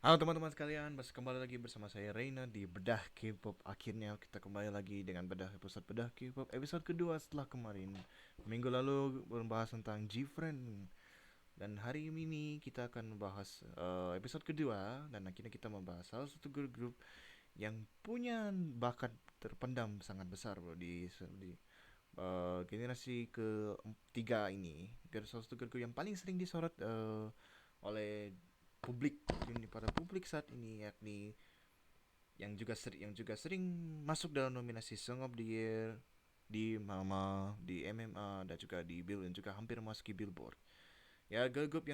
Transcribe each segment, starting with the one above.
Halo teman-teman sekalian, kembali lagi bersama saya Reina di Bedah K-pop. Akhirnya kita kembali lagi dengan Bedah K-pop episode kedua setelah kemarin. Minggu lalu membahas tentang G-Friend, dan hari ini kita akan membahas episode kedua, dan akhirnya kita membahas salah satu girl group yang punya bakat terpendam sangat besar bro di generasi ketiga ini. Salah satu girl group yang paling sering disorot oleh publik ini pada publik saat ini, yakni yang juga sering masuk dalam nominasi Song of the Year di Mama, di MMA, dan juga di Bill, dan juga hampir memasuki Billboard. Ya, girl group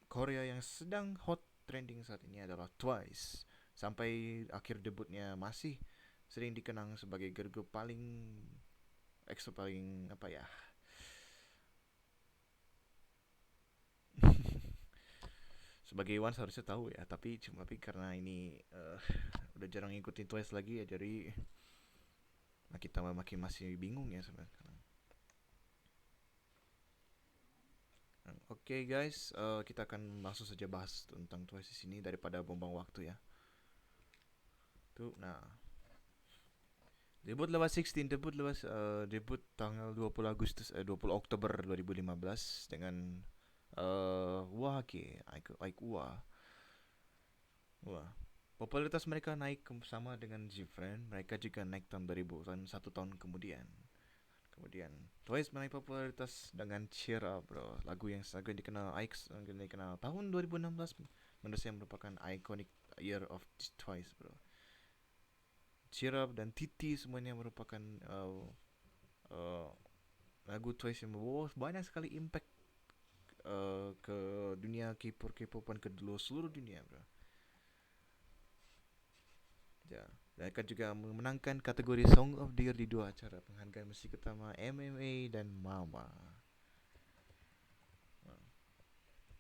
Korea yang sedang hot trending saat ini adalah Twice. Sampai akhir debutnya masih sering dikenang sebagai girl group paling apa ya? Sebagai One seharusnya tahu ya, tapi karena ini udah jarang ngikutin Twice lagi ya, jadi kita makin masih bingung ya sebenarnya. Oke guys, kita akan langsung saja bahas tentang Twice di sini daripada buang waktu ya. Tuh, nah, debut tanggal 20 Agustus 20 Oktober 2015 dengan Wahake Aikua. Wah, popularitas mereka naik sama dengan Gfriend. Mereka juga naik tahun 2000, satu tahun kemudian. Kemudian Twice menaik popularitas dengan Cheer Up bro, lagu yang dikenal tahun 2016, menurut saya merupakan iconic year of Twice bro. Cheer Up dan Titi semuanya merupakan uh, lagu Twice yang membawa banyak sekali impact ke dunia K-popan ke seluruh dunia bro. Ya, mereka juga memenangkan kategori Song of the Year di dua acara penghargaan musik utama MMA dan Mama.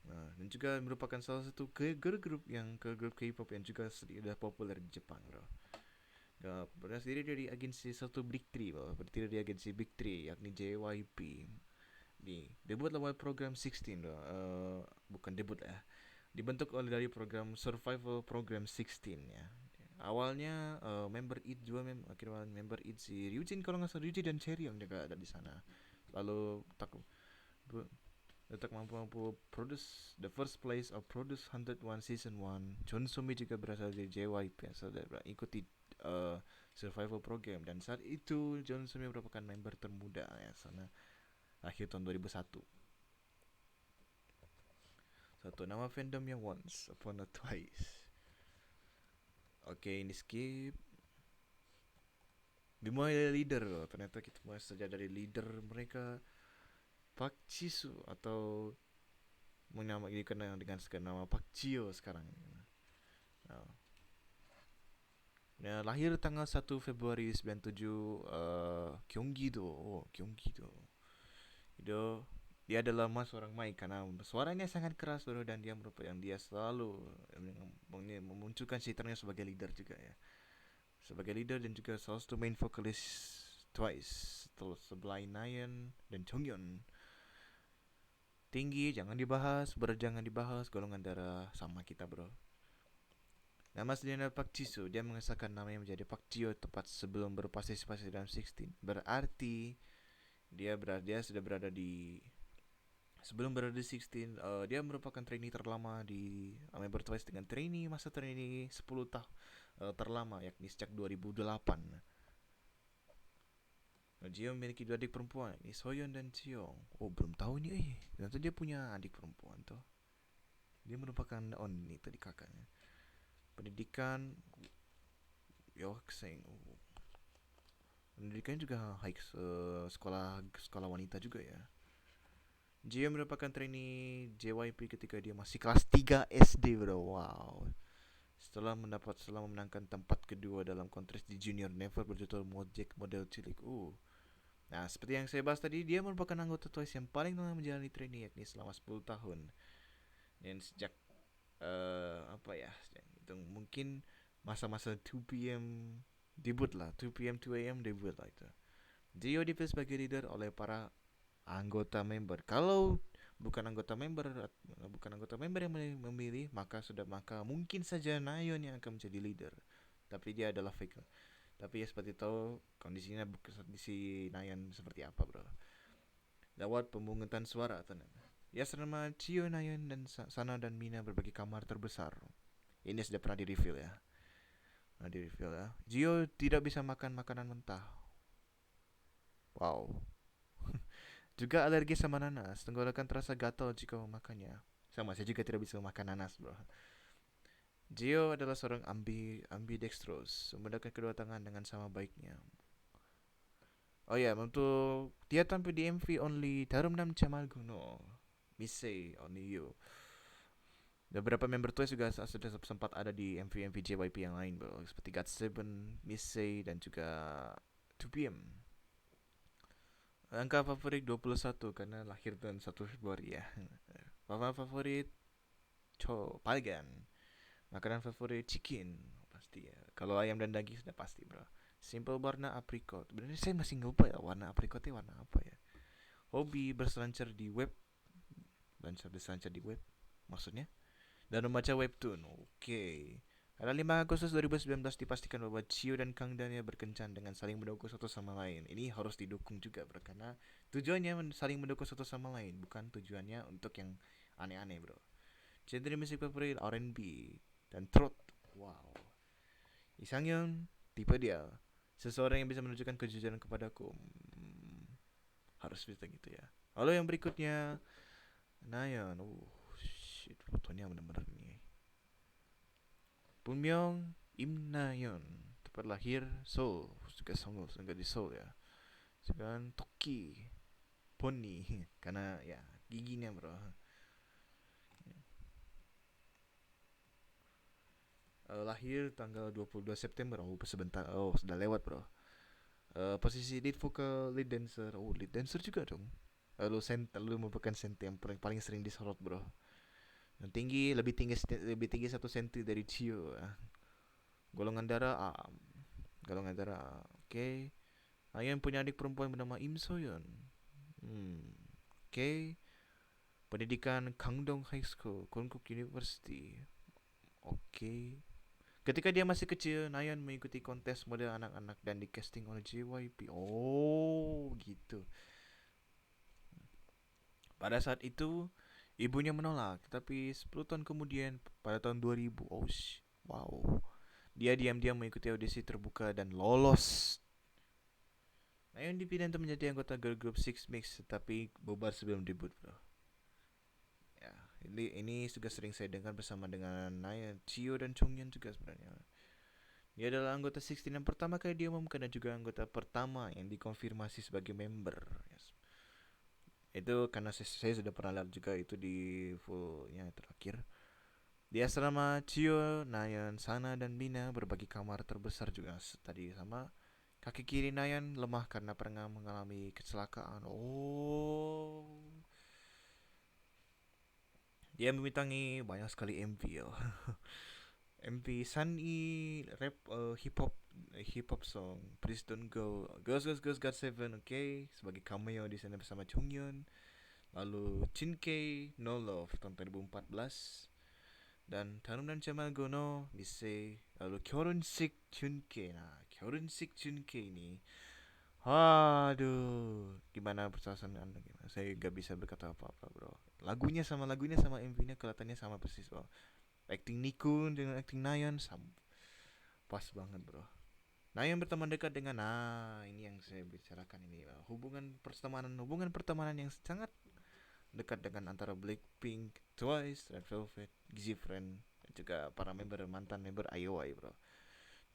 Nah, dan juga merupakan salah satu girl group K-pop yang juga sudah populer di Jepang, bro. Berdiri dari agensi satu Big Three, bro. Berdiri dari agensi Big Three, yakni JYP. Di debut lewat program 16, bro. Bukan debut ya. Dibentuk oleh dari program Survival Program 16 ya. Awalnya member IT juga akhirnya member IT si Ryujin, kalau nggak salah Ryujin dan Cherry yang juga ada di sana. Lalu tak untuk mampu produce the first place of produce 101 season 1. John Sumi juga berasal dari JYP, saudara ikuti uh, survival program, dan saat itu John Sumi merupakan member termuda ya sana akhir tahun 2001. Satu nama fandom yang once upon a twice. Oke, ini skip. Dimulai dari leader loh. Ternyata kita mulai saja dari leader mereka, Park Jisoo, atau dikenal dengan nama Park Jio sekarang. Nah, nah, lahir tanggal 1 Februari 97, Gyeonggi-do. Oh, Gyeonggi-do. Itu dia adalah seorang Mai karena suaranya sangat keras bro, dan dia selalu memunculkan sitarnya sebagai leader juga ya. Sebagai leader dan juga salah satu main vokalis Twice setelah sebelah Nayeon dan Jonghyun. Tinggi jangan dibahas, berat jangan dibahas, golongan darah sama kita bro. Nama aslinya Pak Jisoo, dia mengesahkan namanya menjadi Pak Jio tepat sebelum berpartisipasi dalam 16. Berarti dia sudah berada di sebelum berada di 16, dia merupakan trainee terlama di member Twice dengan masa trainee 10 tahun terlama, yakni sejak 2008. Nah, Jio memiliki dua adik perempuan, ini Soyeon dan Cheong. Oh, belum tahu nih, ternyata dia punya adik perempuan tuh. Dia merupakan ini tadi kakaknya. Pendidikan Yokseng. Pendidikannya juga high, sekolah sekolah wanita juga ya. Jio merupakan trainee JYP ketika dia masih kelas 3 SD bro. Wow. Setelah memenangkan tempat kedua dalam kontes di Junior Never berjudul Mojek Model Cilik. Nah, seperti yang saya bahas tadi, dia merupakan anggota Twice yang paling lama menjalani training, yakni selama 10 tahun. Dan sejak apa ya? Itu mungkin masa-masa 2 PM debut lah, 2 PM 2 AM debut lah itu. Dio dipilih sebagai leader oleh para anggota member. Kalau bukan anggota member bukan anggota member yang memilih, maka mungkin saja Nayeon yang akan menjadi leader. Tapi dia adalah fake. Tapi ya seperti tahu kondisinya, kondisi Nayeon seperti apa, bro. Lewat pemungutan suara ternyata. Ya selama Chio, Nayeon dan Sana dan Mina berbagi kamar terbesar. Ini sudah pernah di reveal ya. Nah, di reveal ya. Jio tidak bisa makan makanan mentah. Wow. Juga alergi sama nanas. Tenggorokan terasa gatal jika memakannya. Sama, saya juga tidak bisa makan nanas, bro. Gio adalah seorang ambidextrous, memudahkan kedua tangan dengan sama baiknya. Oh ya, untuk dia tampil di MV Only Darumnam Chamalguno, Missei Only You. Beberapa member Twice juga sudah sempat ada di MV-MV JYP yang lain, bro. Seperti GOT7, Missei, dan juga 2PM. Angka favorit 21 karena lahir tahun 1 Februari ya. Makanan favorit Palgan. Makanan favorit chicken pasti ya. Kalau ayam dan daging sudah pasti, bro. Simple warna apricot. Benernya saya masih lupa ya warna apricotnya warna apa ya. Hobi berselancar di web. Berselancar di web maksudnya. Dan membaca webtoon. Oke. Pada 5 Agustus 2019 dipastikan bahwa Chio dan Kang Daniel berkencan dengan saling mendukung satu sama lain. Ini harus didukung juga, bro, karena tujuannya saling mendukung satu sama lain, bukan tujuannya untuk yang aneh-aneh, bro. Genre musik favorit R&B dan throat. Wow. Isangyeon tipe dia. Seseorang yang bisa menunjukkan kejujuran kepadaku. Harus bisa gitu ya. Lalu yang berikutnya Nayeon. Shit, fotonya benar-benar nih. Punmyeong Im Nayeon. Tempat lahir Seoul. Juga Seoul, enggak di Seoul ya. Sekarang Toki Pony karena ya giginya, bro. Lahir tanggal 22 September. Oh, sebentar. Oh, sudah lewat, bro. Posisi lead vocal, lead dancer. Oh, lead dancer juga dong. Lalu merupakan senti yang paling sering disorot, bro. Yang tinggi, lebih tinggi 1 senti dari Chio. Golongan darah A. Golongan darah A. Oke. Okay. Ayam punya adik perempuan bernama Im Soyeon. Oke. Okay. Pendidikan Gangdong High School, Konkuk University. Oke. Okay. Ketika dia masih kecil, Nayeon mengikuti kontes model anak-anak dan di casting oleh JYP. Oh, gitu. Pada saat itu, ibunya menolak, tetapi 10 tahun kemudian, pada tahun 2000, wow. Dia diam-diam mengikuti audisi terbuka dan lolos. Nayeon dipilih untuk menjadi anggota girl group Six Mix, tetapi bubar sebelum debut, bro. Ya, ini juga sering saya dengar bersama dengan Nayeon, Chio dan Chongyeon juga sebenarnya. Dia adalah anggota 16 yang pertama kali diumumkan dan juga anggota pertama yang dikonfirmasi sebagai member. Yes. Itu karena saya sudah pernah lihat juga itu di fullnya terakhir. Di asrama Chio, Nayeon, Sana, dan Mina berbagi kamar terbesar juga tadi sama. Kaki kiri Nayeon lemah karena pernah mengalami kecelakaan. Oh, dia membintangi banyak sekali MV ya. MV Sunny rap hip hop song Please Don't Go, Girls Got Seven, oke, okay, sebagai cameo di sana bersama Chongyeon. Lalu Chinkei No Love tahun 2014 dan Tanum dan Jamal Gono Misei. Lalu Kyoronsik Junkei. Nah, Kyoronsik Junkei ini, aduh, gimana perasaan anda gimana? Saya gak bisa berkata apa-apa, bro. Lagunya sama MV-nya kelihatannya sama persis, bro. Acting Nikun dengan acting Nayeon sama pas banget, bro. Nayeon berteman dekat dengan, ini yang saya bicarakan ini, hubungan pertemanan yang sangat dekat dengan antara Blackpink, Twice, Red Velvet, Friend, dan juga para mantan member IOI, bro.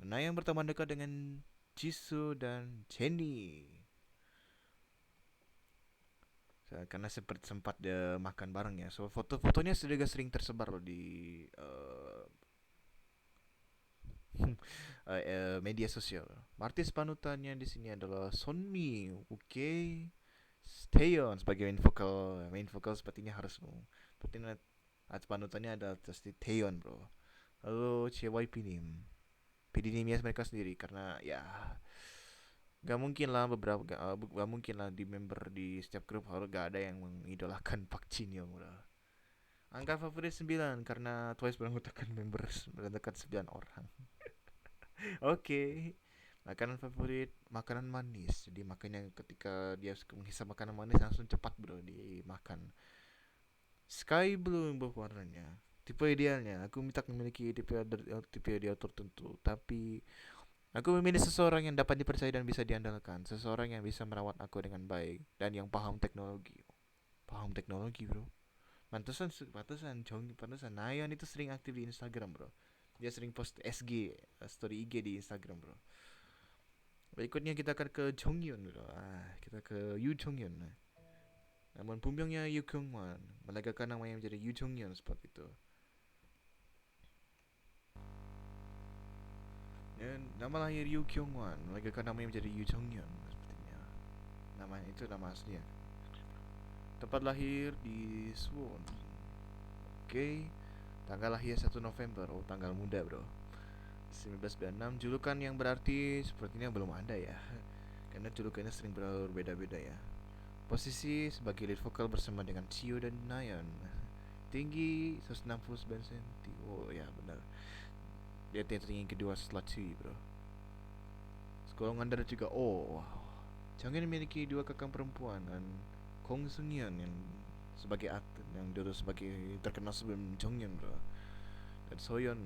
Dan Nayeon berteman dekat dengan Jisoo dan Jennie. Karena sempat makan bareng ya. So foto-fotonya sudah sering tersebar loh di media sosial. Artis panutannya di sini adalah Sonmi, oke. Okay. Taeyeon sebagai main vokal sepertinya harus sepertinya panutannya adalah pasti Taeyeon, bro. Lalu JYP Nim, PD Nimnya mereka sendiri karena ya Gak mungkin lah gak mungkin lah di member di setiap grup harus gak ada yang mengidolakan Park Jin Young bro. Angka favorit 9 karena Twice beranggotakan member beranggotakan 9 orang. Oke. Makanan favorit makanan manis. Jadi makanya ketika dia suka menghisap makanan manis langsung cepat bro dimakan. Sky blue yang warnanya. Tipe idealnya, aku minta memiliki tipe ideal tertentu, tapi aku memilih seseorang yang dapat dipercaya dan bisa diandalkan, seseorang yang bisa merawat aku dengan baik dan yang paham teknologi. Paham teknologi, bro. Pantesan Nayan itu sering aktif di Instagram, bro. Dia sering post SG, story IG di Instagram, bro. Berikutnya kita akan ke Jongyun, bro. Kita ke Yu Jongyun. Namun pembiangnya Yu Kyungwan melegakan namanya menjadi Yu Jongyun seperti itu. Dan nama lahir Yu Kyungwan melegakan namanya menjadi Yu Jongyun sepertinya. Namanya itu nama aslinya. Tempat lahir di Suwon. Oke. Tanggal lahir 1 November. Oh, tanggal muda, bro. 1996. Julukan yang berarti sepertinya belum ada ya. Karena julukannya sering berbeda-beda ya. Posisi sebagai lead vokal bersama dengan Chio dan Nayeon. Tinggi 169 cm. Oh ya benar. Dia tinggi kedua setelah Chi, bro. Golongan darah juga oh. Jangan memiliki dua kakak perempuan dan Kong Seung-yeon yang sebagai atlet yang dulu sebagai terkenal sebelum Jonghyun bro, dan Soyeon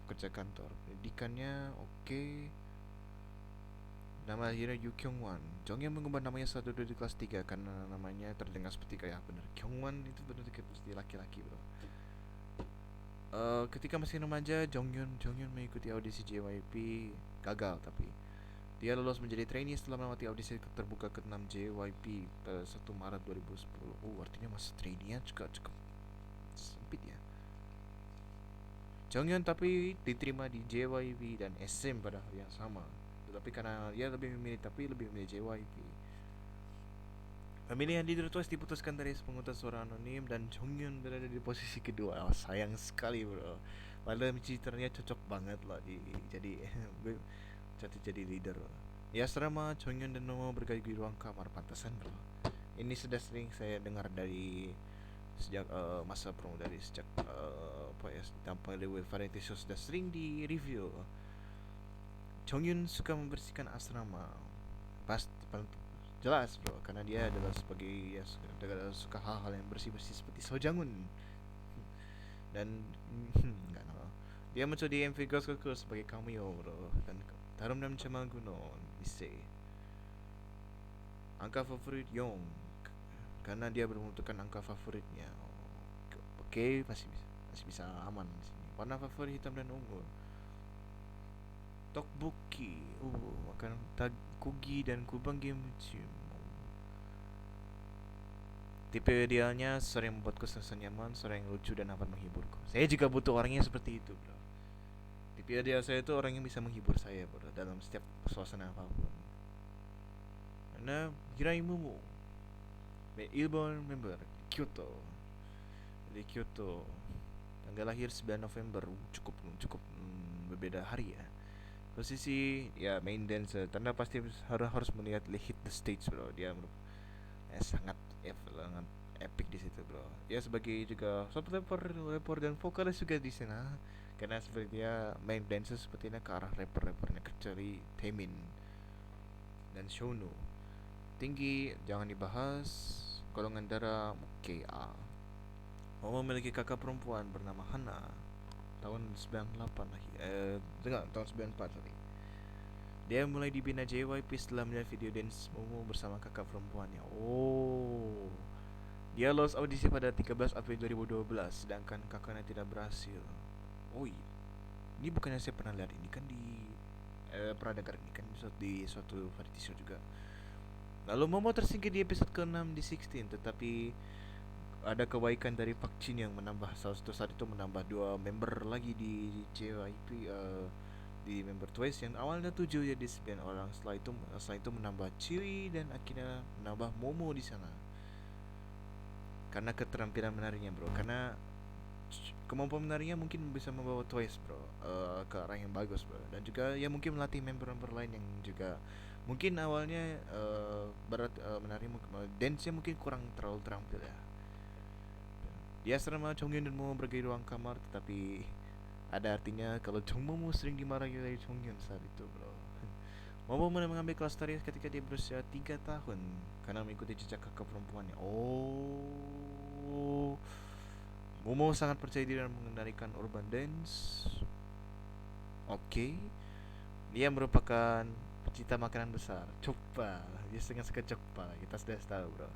pekerja kantor. Pendidikannya oke. Nama akhirnya Yu Kyungwan. Jonghyun mengubah namanya saat duduk di kelas 3 karena namanya terdengar seperti kayak bener Kyungwan itu benar seperti laki-laki bro. Ketika masih remaja, Jonghyun mengikuti audisi JYP, gagal tapi dia lolos menjadi trainee setelah melewati audisi terbuka ke-6 JYP pada 1 Maret 2010. Artinya masa trainee juga cukup sempit ya. Jonghyun tapi diterima di JYP dan SM pada hari yang sama. Tetapi karena dia lebih memilih JYP. Pemilihan leader Twice diputuskan dari pengutas suara anonim dan Jonghyun berada di posisi kedua. Sayang sekali bro. Padahal citranya cocok banget lah jadi jadi leader. Ya asrama Chongyun dan Nomo bergaya di ruang kamar pantasan bro. Ini sudah sering saya dengar dari sejak masa promo dari sejak apa ya tampil di variety show sudah sering di review. Chongyun suka membersihkan asrama. Pas jelas bro karena dia adalah sebagai ya suka hal-hal yang bersih-bersih seperti Sojangun dan enggak no. Dia muncul di MV Girls School sebagai cameo bro dan Tarum dan Chamaguno bisa angka favorit Yong karena dia bermutukan angka favoritnya. Oke, masih bisa aman di sini. Warna favorit hitam dan ungu. Tteokbokki. Makanan takogi dan kubang kimchi. Tipe idealnya seorang yang membuatku serasa nyaman, seorang yang lucu dan dapat menghiburku. Saya juga butuh orangnya seperti itu, bro. Tipe ideal saya itu orang yang bisa menghibur saya, bro, dalam setiap suasana apapun. Karena Hirai Mumu, Ilbon member Kyoto, di Kyoto. Tanggal lahir 9 November, cukup berbeda hari ya. Posisi ya main dancer, tanda pasti harus melihat hit the stage bro. Dia sangat epic di situ bro. Dia sebagai juga soft rapper dan vokalis juga di sana. Karena seperti dia main dancer sepertinya ke arah rappernya kecuali Taemin dan Shonu. Tinggi jangan dibahas. Golongan darah KA. Memiliki kakak perempuan bernama Hana. Tahun 98 lahir. Tahun 94 sorry. Dia mulai dibina JYP setelah melihat video dance Momo bersama kakak perempuannya. Dia lolos audisi pada 13 April 2012, sedangkan kakaknya tidak berhasil. Ini bukannya saya pernah lihat ini kan di pernah dengar ini kan di suatu variety show juga. Lalu Momo tersingkir di episode ke-6 di 16, tetapi ada kebaikan dari Park Jin yang menambah saat itu menambah 2 member lagi di JYP, di member Twice yang awalnya 7 jadi 9 orang. Setelah itu menambah Chewie dan akhirnya menambah Momo di sana. Karena keterampilan menarinya bro. Karena kemampuan menarinya mungkin bisa membawa Twice bro ke arah yang bagus bro, dan juga ya mungkin melatih member-member lain yang juga mungkin awalnya berat menari dance-nya mungkin kurang terlalu terampil ya. Dia asrama Chongyun dan Momo bergaya ruang kamar, tetapi ada artinya kalau Momo sering dimarahi oleh Chongyun saat itu bro. Momo mulai mengambil kelas tari ketika dia berusia 3 tahun karena mengikuti jejak kakak perempuannya. Oh, Momo sangat percaya diri dalam mengendalikan urban dance. Oke, dia merupakan pecinta makanan besar. Coba, dia sangat suka coba. Kita sudah tahu bro.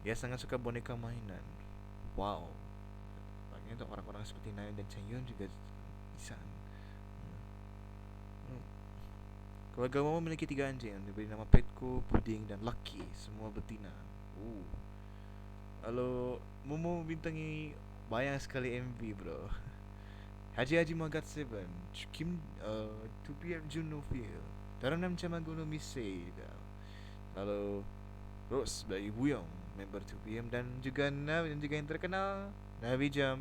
Dia sangat suka boneka mainan. Wow, makanya untuk orang-orang seperti Nayeon dan Chaeyoung juga bisa. Hmm. Keluarga Momo memiliki 3 anjing yang diberi nama Petco, Puding, dan Lucky, semua betina. Uh. Lalu Momo bintangi banyak sekali MV bro. Haji Haji Magat Seven, Kim 2PM Juno Feel, Daranam Chamagono Misei, lalu Rose dari Buyong, member 2PM, dan juga yang terkenal Navi Jam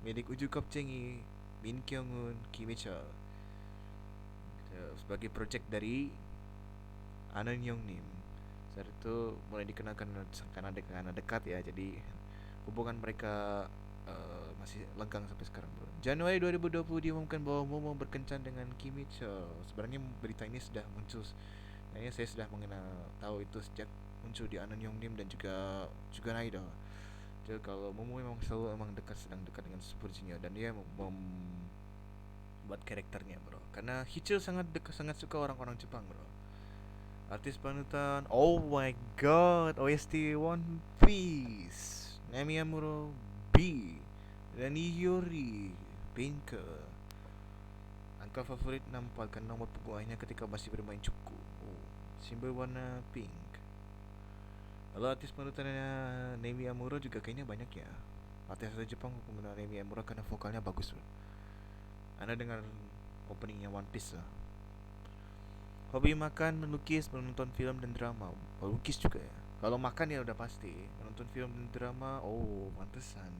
milik Uju Kopcengi, Min Kyungun, Kim Chol, sebagai project dari Anan Yongnim. Saat itu mulai dikenalkan karena dekat ya, jadi hubungan mereka masih lengkang sampai sekarang bro. Januari 2020 diumumkan bahwa Momo berkencan dengan Kim Mitchell. Sebenarnya berita ini sudah muncul. Kayaknya saya sudah mengenal tahu itu sejak muncul di Anon Yongnim dan juga Idol. Jadi kalau Momo memang selalu emang sedang dekat dengan Super Junior, dan dia membuat karakternya bro. Karena Hichil sangat suka orang-orang Jepang bro. Artis panutan, oh my god, OST One Piece, Nami Amuro B, dan Yuri Pinker. Angka favorit nampakkan nomor punggungnya ketika masih bermain cukup. Oh, simbol warna pink. Lalu artis panutannya Nami Amuro juga kayaknya banyak ya. Artis Jepang menggunakan Nami Amuro karena vokalnya bagus loh. Anda dengar openingnya One Piece lah. Hobi makan, melukis, menonton film dan drama. Melukis juga ya. Kalau makan ya udah pasti. Menonton film dan drama, oh pantesan.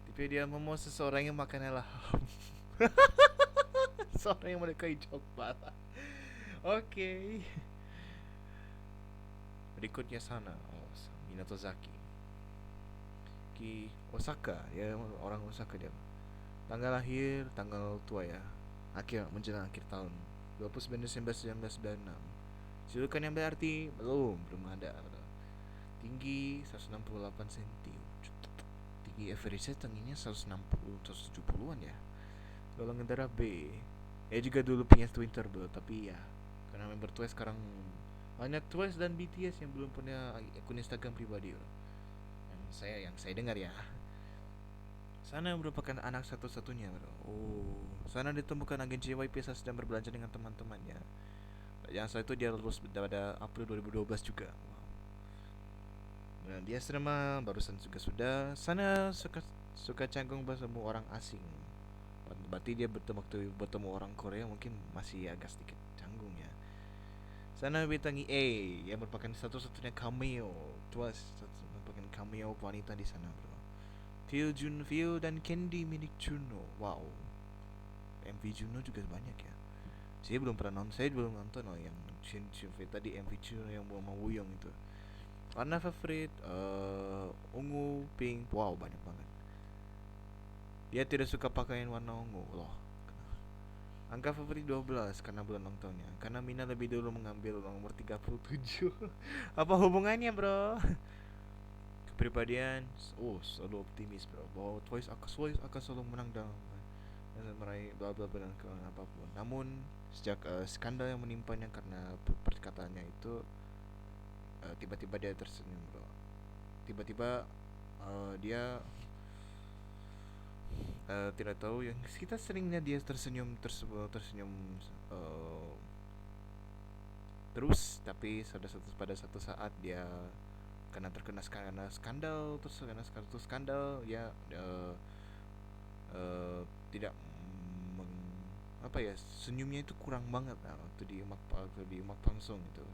Tapi dia mau seseorang yang makannya laham. Seorang yang menyukai jokbal. Oke. Berikutnya Sana, oh, Minato Zaki. Ki Osaka, ya orang Osaka dia. Tanggal lahir, tanggal tua ya. Menjelang akhir tahun. 29 Desember 1996. Julukan yang berarti belum ada. Tinggi 168 cm. Tinggi average tingginya 160 170-an ya. Golongan darah B. Ya juga dulu punya Twin Turbo, tapi ya karena member Twice sekarang banyak Twice dan BTS yang belum punya akun Instagram pribadi bro. Yang saya dengar ya. Sana merupakan anak satu-satunya bro. Oh, Sana ditemukan agen JYP saat sedang berbelanja dengan teman-temannya. Yang saat itu dia lulus pada April 2012 juga. Wow. Nah, dia asrama barusan juga sudah. Sana suka canggung bersama orang asing. Berarti dia bertemu orang Korea mungkin masih agak sedikit canggung ya. Sana bintangi A yang merupakan satu-satunya cameo. Merupakan cameo wanita di sana bro. Phil dan Candy milik Juno. Wow. MV Juno juga banyak ya. Saya belum nonton loh yang Shin tadi MV Juno yang mau Wuyong itu. Warna favorit ungu, pink, wow banyak banget. Dia tidak suka pakaian warna ungu loh. Angka favorit 12 karena bulan ulang tahunnya. Karena Mina lebih dulu mengambil nomor 37. Apa hubungannya bro? Kepribadian, selalu optimis bro, bahwa Twice akan selalu menang dan meraih bla bla bla dan apapun. Namun sejak skandal yang menimpanya karena perkataannya itu, tiba-tiba dia tersenyum bro. Tiba-tiba dia tidak tahu yang kita seringnya dia tersenyum uh, terus, tapi pada satu saat dia karena skandal terus karena satu skandal ya tidak apa ya, senyumnya itu kurang banget waktu di Umak Pangsong itu.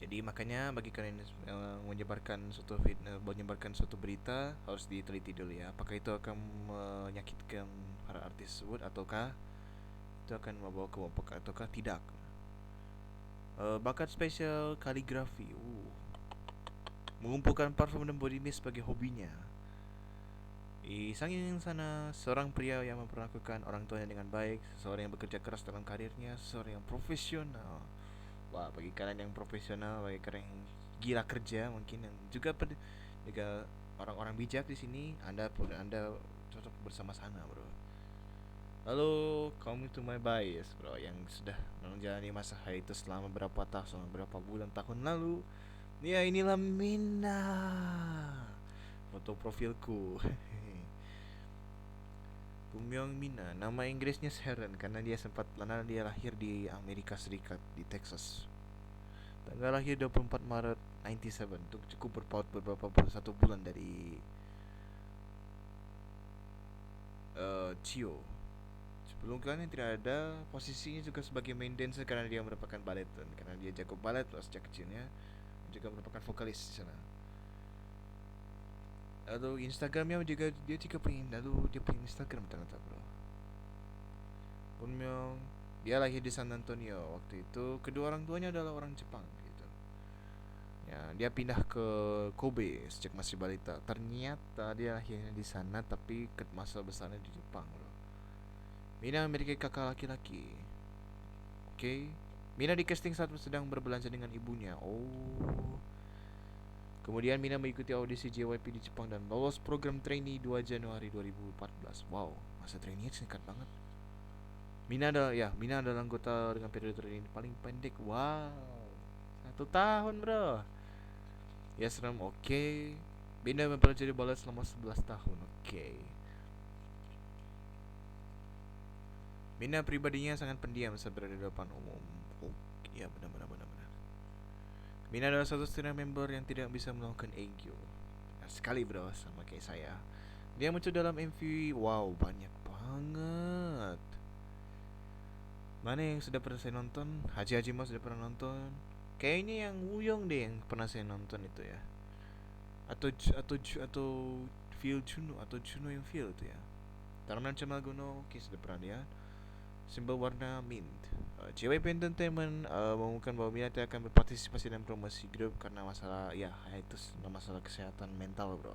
Jadi makanya bagi kalian yang menyebarkan suatu berita harus diteliti dulu ya. Apakah itu akan menyakitkan para artis tersebut ataukah itu akan membawa kelompok ataukah tidak. Bakat spesial kaligrafi. Mengumpulkan parfum dan body mist sebagai hobinya. Di samping sana, seorang pria yang memperlakukan orang tuanya dengan baik, seseorang yang bekerja keras dalam karirnya, seseorang yang profesional. Wah, bagi kalian yang profesional, bagi kalian yang gila kerja mungkin yang juga orang-orang bijak di sini, Anda cocok bersama sana, bro. Lalu Come to My Bias, bro, yang sudah menjalani masa hiatus selama berapa tahun, selama berapa bulan tahun lalu. Ya inilah Mina, foto profilku. Bumyong Mina, nama Inggrisnya Sharon karena dia lahir di Amerika Serikat di Texas. Tanggal lahir 24 Maret 97, untuk cukup berpaut beberapa satu bulan dari Chio. Sebelum kalian tidak ada, posisinya juga sebagai main dancer karena dia merupakan ballet dan karena dia jago ballet sejak kecilnya, juga merupakan vokalis di sana. Lalu Instagramnya juga dia punya Instagram ternyata, bro. Bunmyong, dia lahir di San Antonio waktu itu. Kedua orang tuanya adalah orang Jepang gitu. Ya, dia pindah ke Kobe sejak masih balita. Ternyata dia lahirnya di sana tapi masa besarnya di Jepang, bro. Mina memiliki kakak laki-laki. Oke. Mina di casting saat sedang berbelanja dengan ibunya. Oh. Kemudian Mina mengikuti audisi JYP di Jepang dan lolos program trainee 2 Januari 2014. Wow, masa trainee singkat banget. Mina adalah anggota dengan periode trainee paling pendek. Wow, 1 tahun, bro. Ya serem, oke. Mina mempelajari balet selama 11 tahun, oke. Mina pribadinya sangat pendiam saat berada di depan umum. Oh, ya benar-benar benar-benar. Mina adalah satu satunya member yang tidak bisa melakukan Aegyo. Benar sekali, bro, sama kayak saya. Dia muncul dalam MV. Wow, banyak banget. Mana yang sudah pernah saya nonton? Haji Haji Mas sudah pernah nonton. Kayaknya yang Wuyong deh yang pernah saya nonton itu ya. Atau Feel Juno atau Juno yang Feel itu ya. Tarunan Cemal Gono, oke sudah pernah lihat. Simbol warna mint. JYP Entertainment mengumumkan bahwa Minati akan berpartisipasi dalam promosi grup karena masalah ya itu masalah kesehatan mental, bro.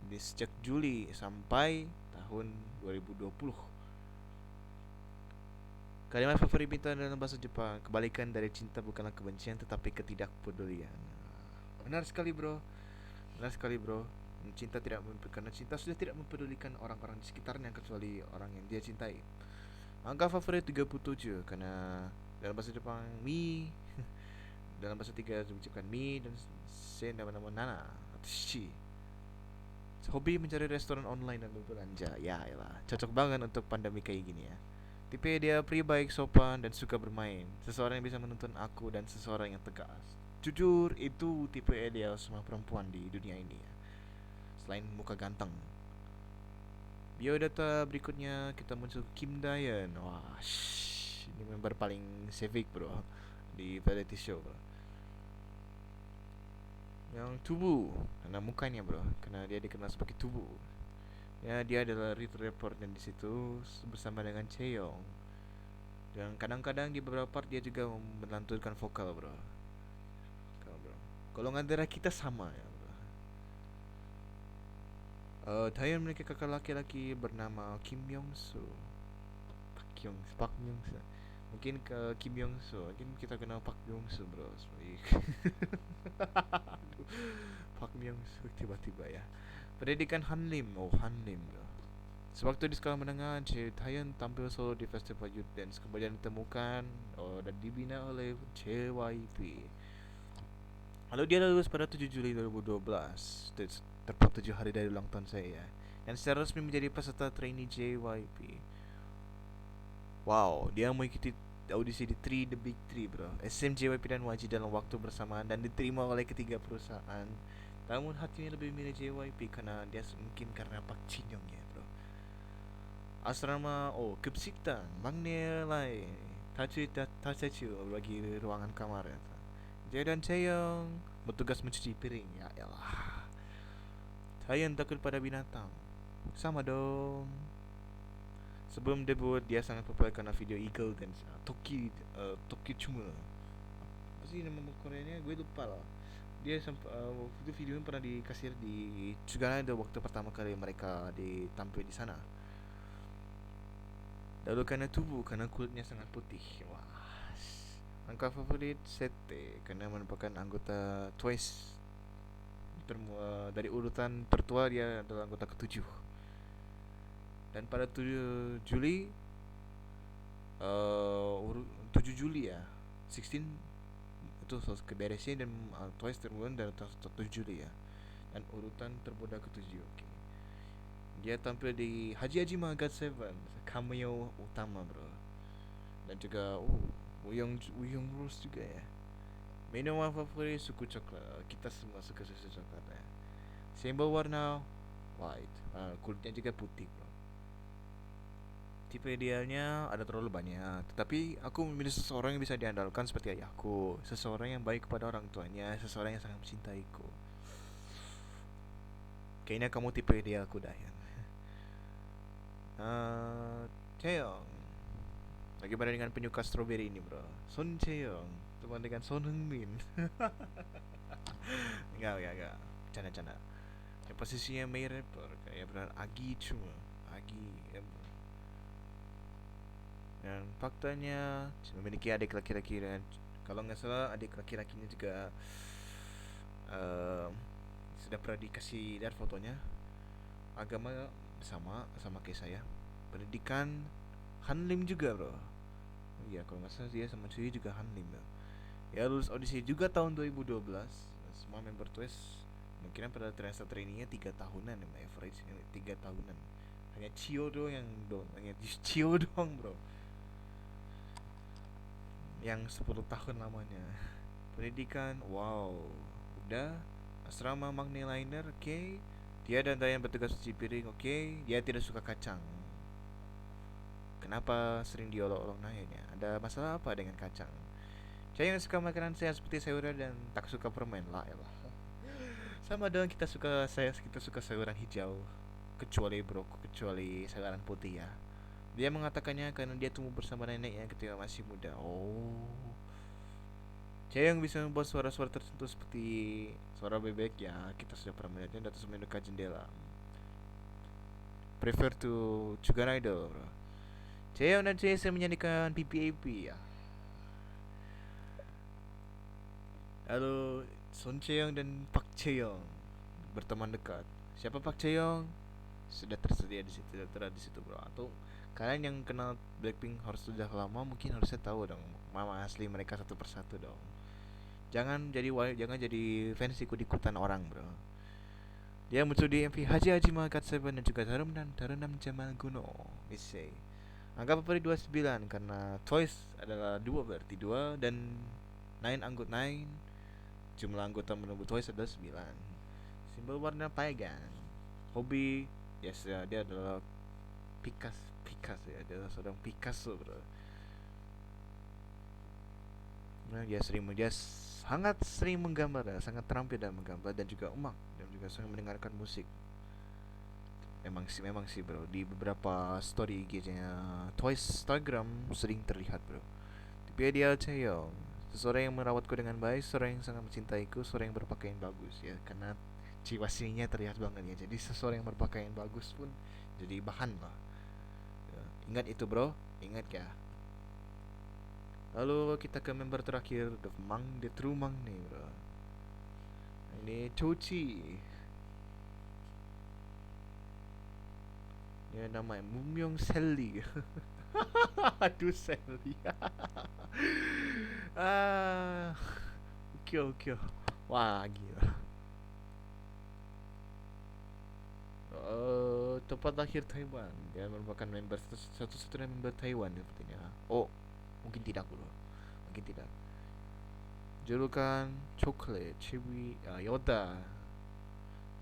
Di sejak Juli sampai tahun 2020. Kalimat favorit Minta dalam bahasa Jepang, kebalikan dari cinta bukanlah kebencian tetapi ketidakpedulian. Benar sekali, bro. Benar sekali, bro. Karena cinta sudah tidak mempedulikan orang-orang di sekitarnya kecuali orang yang dia cintai. Angka favorit 37 karena dalam bahasa Jepang mi, dalam bahasa tiga diucapkan mi dan sen nama-nama nana atau shi. Hobi mencari restoran online dan berbelanja. Ya elah, cocok banget untuk pandemi kayak gini ya. Tipe dia pria baik, sopan dan suka bermain. Seseorang yang bisa menuntun aku dan seseorang yang tegas. Jujur, itu tipe ideal semua perempuan di dunia ini ya. Selain muka ganteng. Biodata berikutnya kita muncul Kim Dayan. Wah, ini member paling civic, bro, di variety show, bro. Yang tubuh, karena mukanya, bro, karena dia dikenal sebagai tubuh. Ya, dia adalah lead report dan di situ bersama dengan Cheong. Dan kadang-kadang di beberapa part dia juga melantunkan vokal, bro. Golongan darah kita sama ya, bro. Taeyeon memiliki kakak laki-laki bernama Kim Yong Soo. Pak Yong Soo. Mungkin ke Kim Yong Soo. Mungkin kita kenal Pak Yong Soo, bro. Pak Yong Soo tiba-tiba ya. Pendidikan Hanlim. Oh, Hanlim, bro. Sewaktu di sekolah menengah, Taeyeon tampil solo di festival youth dance, kemudian ditemukan dan dibina oleh JYP. Lalu dia lulus pada 7 Juli 2012, tepat 7 hari dari ulang tahun saya, dan secara resmi menjadi peserta trainee JYP. Wow, dia mengikuti audisi di The Big Three, bro, SM, JYP dan YG dalam waktu bersamaan dan diterima oleh ketiga perusahaan. Namun hatinya lebih milih JYP karena dia mungkin karena Pak Jinyong ya, bro. Asrama Kepsiktan, Magnelai, Tachu bagi ruangan kamar ya. Dia dan Chaeyoung bertugas mencuci piring. Ya elah. Chaeyoung takut pada binatang. Sama dong. Sebelum debut dia sangat populer karena video Eagle Dance. Toki Chuma. Apa sih nama Koreanya? Gue lupa lah. Dia waktu itu videonya pernah dikasih di Tsugana ada waktu pertama kali mereka ditampil di sana. Lalu karena kulitnya sangat putih. Wah. Angka favorit Sete karena merupakan anggota Twice. Dari urutan tertua dia adalah anggota ketujuh. Dan pada 7 Juli 7 Juli ya 16 itu keberesnya dan Twice terbulan dari 7 Juli ya. Dan urutan termuda ketujuh. Oke. Dia tampil di Haji Haji Magat 7 cameo utama bro. Dan juga Wuyong Rose juga ya. Minuman favorit suku coklat. Kita semua suka susu coklat ya. Simbol warna white. Kulitnya juga putih bro. Tipe idealnya ada terlalu banyak, tetapi aku memilih seseorang yang bisa diandalkan seperti ayahku, seseorang yang baik kepada orang tuanya, seseorang yang sangat mencintaiku. Kayaknya kamu tipe idealku, Dayan. Chaeyoung. Bagaimana dengan penyuka strawberry ini bro? Son Chaeyoung teman dengan Son Heung-min. Enggak. Canda-canda. Yang posisinya Mei rapper kayak benar Agi cuma Agi ya, bro. Dan faktanya memiliki adik laki-laki dan kalau nggak salah adik laki-lakinya juga uh, sudah pernah dikasih lihat fotonya. Agama sama kayak saya. Pendidikan Hanlim juga bro. Iya kalau nggak salah dia sama Cuy juga Hanlim bro. Ya lulus audisi juga tahun 2012. Semua member Twice mungkin pada terasa trainingnya 3 tahunan ya, average 3 tahunan. Hanya Cio doang hanya Cio doang bro yang 10 tahun lamanya. Pendidikan wow udah. Asrama Magni Liner oke. Okay. Dia dan Dayan bertugas cuci piring oke. Okay. Dia tidak suka kacang. Kenapa sering diolok-olok nanya? Ada masalah apa dengan kacang? Saya yang suka makanan sehat seperti sayuran dan tak suka permen lah elah. Sama dong kita suka sayuran hijau kecuali sayuran putih ya. Dia mengatakannya karena dia tumbuh bersama neneknya ketika masih muda. Oh. Saya yang bisa membuat suara-suara tertentu seperti suara bebek ya. Kita sudah pernah melihatnya di atas mendekat jendela. Prefer to Chugan Idol bro. Chaeyoung dan Jae menyanyikan PPAP ya. Lalu Son Chaeyoung dan Park Chaeyoung berteman dekat. Siapa Park Chaeyoung? Sudah tersedia di situ, sudah terada di situ bro. Atau kalian yang kenal Blackpink harus sudah lama mungkin harusnya tahu dong mama asli mereka satu persatu dong. Jangan jadi fans ikut-ikutan orang bro. Dia muncul di MV Haji Haji Magat 7 dan juga Darunam Jamal Guno. Misai. Angka favorit 29 karena Twice adalah 2 berarti 2 dan 9 anggota 9. Jumlah anggota menunggu Twice adalah 9. Simbol warna Paegan. Hobi yes ya, dia adalah Picasso ya, dia adalah seorang Picasso bro. Nah, dia sangat sering menggambar ya, sangat terampil dalam menggambar dan juga dan juga sering mendengarkan musik. Memang sih bro, di beberapa story IG-nya Twice Instagram sering terlihat bro. Tapi dia Chaeyoung, seseorang yang merawatku dengan baik, seseorang yang sangat mencintaiku, seseorang yang berpakaian bagus ya, karena jiwa sininya terlihat banget ya. Jadi seseorang yang berpakaian bagus pun jadi bahan lah ya. Ingat itu bro, ingat ya. Lalu kita ke member terakhir, The True Mang nih bro. Ini Chochi. Ya namanya Mumyong Selly. Aduh Selly. Ukyo. Wah gila. Tempat lahir Taiwan. Dia merupakan member satu-satunya member Taiwan sepertinya. Oh, mungkin tidak bro. Mungkin tidak. Julukan Chocolate, Chewy, Yoda.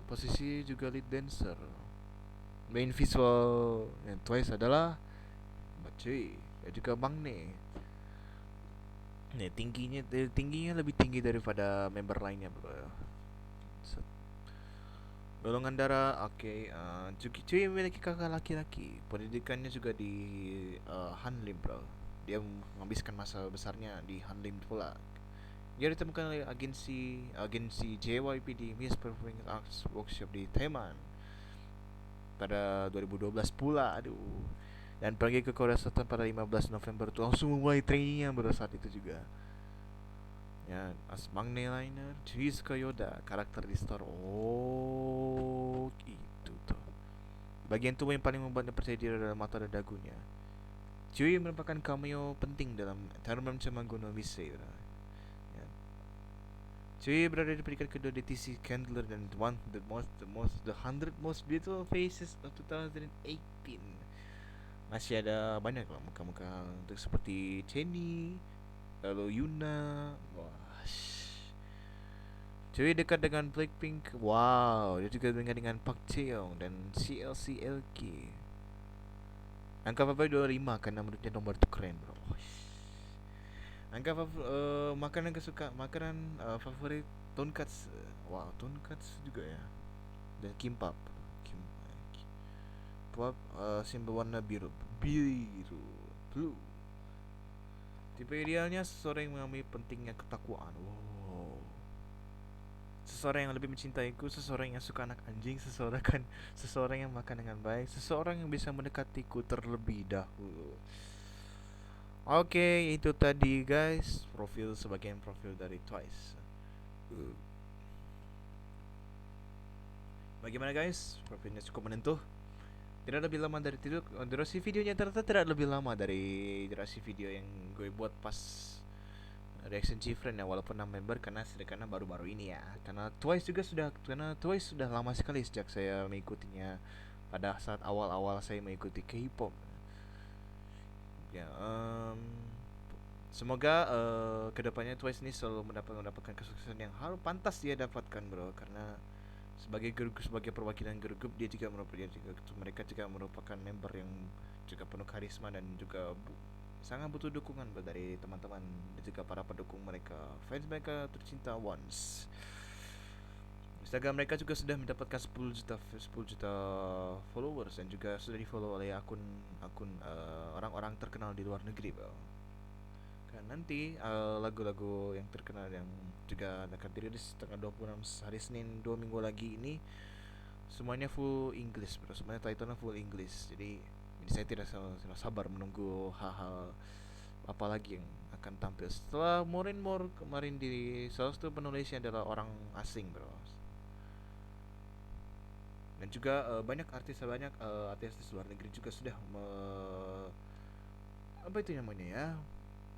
Posisi juga lead dancer. Main visual yang Twice adalah Bacuy dan juga Bang Ne. Nih tingginya lebih tinggi daripada member lainnya bro. Set. Golongan darah oke. Cuy memiliki kakak laki-laki. Pendidikannya juga di Hanlim bro. Dia menghabiskan masa besarnya di Hanlim pula. Dia ditemukan oleh agensi agensi JYP di Miss Performing Arts Workshop di Taiwan pada 2012 pula. Aduh. Dan pergi ke Korea Selatan pada 15 November tuh langsung memulai trainingnya pada saat itu juga. Ya, as Magne Liner, Shizuka Yoda, karakter di Star. Oh, itu tuh. Bagian tubuh yang paling membuatnya percaya diri adalah mata dan dagunya. Cui merupakan cameo penting dalam Termam Cemagono Mise. Ya. Cui berada di peringkat kedua di TC Candler dan the 100 most beautiful faces of 2018. Masih ada banyak lah muka-muka untuk seperti Jenny, lalu Yuna. Wah, Cui dekat dengan Blackpink. Wow, dia juga dengan Park Cheong dan CLCLK. Angka favorit 25 karena menurutnya nomor itu keren bro. Makanan makanan favorit tonkatsu. Wow, tonkatsu juga ya. Dan kimbap. Kimbap simbol warna biru. Biru. Blue. Tipe idealnya seseorang yang mengalami pentingnya ketakwaan. Wow. Seseorang yang lebih mencintaiku, seseorang yang suka anak anjing, seseorang yang makan dengan baik, seseorang yang bisa mendekatiku terlebih dahulu. Oke, itu tadi guys, sebagian profil dari Twice. Bagaimana guys? Profilnya cukup menentuh. Tidak lebih lama dari itu, durasi videonya ternyata tidak lebih lama dari durasi video yang gue buat pas reaction Gfriend ya, walaupun 6 member karena baru-baru ini ya. Karena Twice sudah lama sekali sejak saya mengikutinya pada saat awal-awal saya mengikuti K-pop. Ya, semoga kedepannya Twice ini selalu mendapatkan kesuksesan yang harus pantas dia dapatkan bro, karena sebagai perwakilan grup dia juga mereka juga merupakan member yang juga penuh karisma dan juga sangat butuh dukungan dari teman-teman dan juga para pendukung mereka, fans mereka tercinta Once. Instagram mereka juga sudah mendapatkan 10 juta followers dan juga sudah di follow oleh akun orang-orang terkenal di luar negeri bro. Kan nanti lagu-lagu yang terkenal yang juga akan dirilis tanggal 26 hari Senin 2 minggu lagi ini semuanya full English bro, semuanya titlenya full English. Jadi saya tidak sabar menunggu hal-hal apa lagi yang akan tampil setelah More kemarin. Di salah satu penulisnya adalah orang asing bro, dan juga banyak artis luar negeri juga sudah apa itu namanya ya,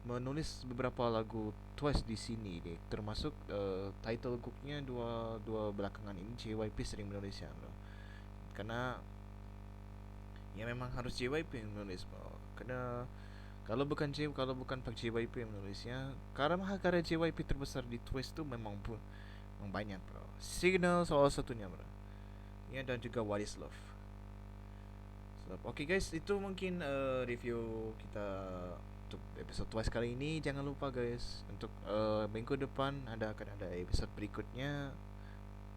menulis beberapa lagu Twice di sini deh, termasuk title cooknya dua belakangan ini JYP sering menulisnya bro, karena ya memang harus JYP yang menulis bro, karena kalau bukan Pak JYP yang menulisnya, karya JYP terbesar di Twice itu memang banyak bro. Signal salah satunya bro ya, dan juga What Is Love. Oke guys, itu mungkin review kita untuk episode Twice kali ini. Jangan lupa guys, untuk minggu depan akan ada episode berikutnya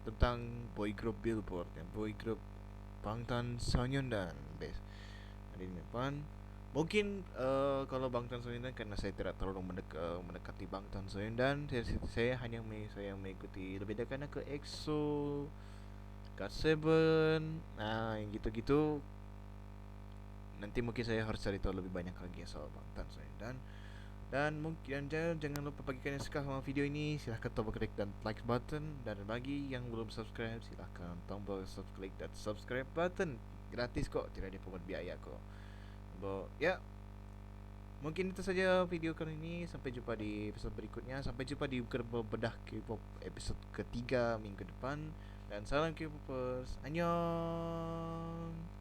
tentang boy group Billboard, yang boy group Bangtan Sonyeondan guys. Hari depan mungkin kalau Bangtan Sonyeondan, karena saya tidak terlalu mendekati Bangtan Sonyeondan, saya hanya mengikuti lebih dekat ke EXO, GOT7, nah yang gitu-gitu. Nanti mungkin saya harus cari tahu lebih banyak lagi soal Bangtan Sonyeondan. Dan mungkin jangan lupa, bagi kalian yang suka sama video ini, silahkan tombol klik dan like button. Dan bagi yang belum subscribe, silahkan tombol klik dan subscribe button. Gratis kok, tidak dipungut biaya kok. Ya, mungkin itu saja video kali ini. Sampai jumpa di episode berikutnya. Sampai jumpa di Bedah K-pop episode ketiga minggu depan. Dan salam K-popers, annyeong.